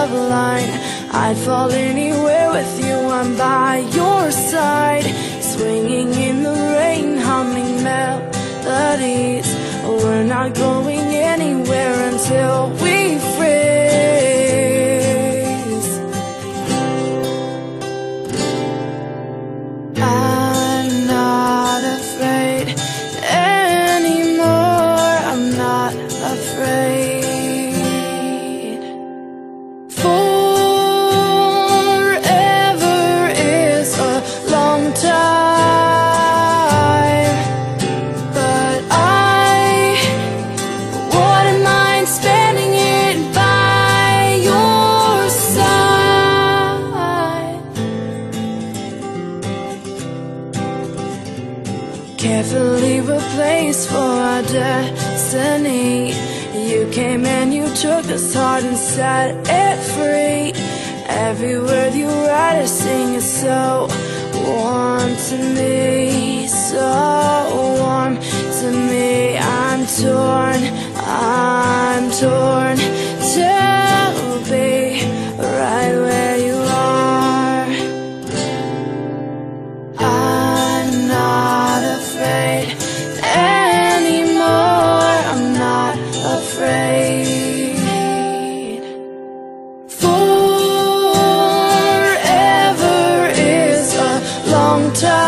love line. I'd fall anywhere with you, I'm by your side. Swinging in the rain, humming melodies. We're not going anywhere until we freeze. I'm not afraid anymore, I'm not afraid. Forever is a long time, but I wouldn't mind spending it by your side. Carefully replaced for our destiny. You came and you took this heart and set it free. Every word you write or sing is so warm to me, so warm to me. I'm torn to be right where you are. I'm not afraid anymore, I'm not afraid. Forever is a long time.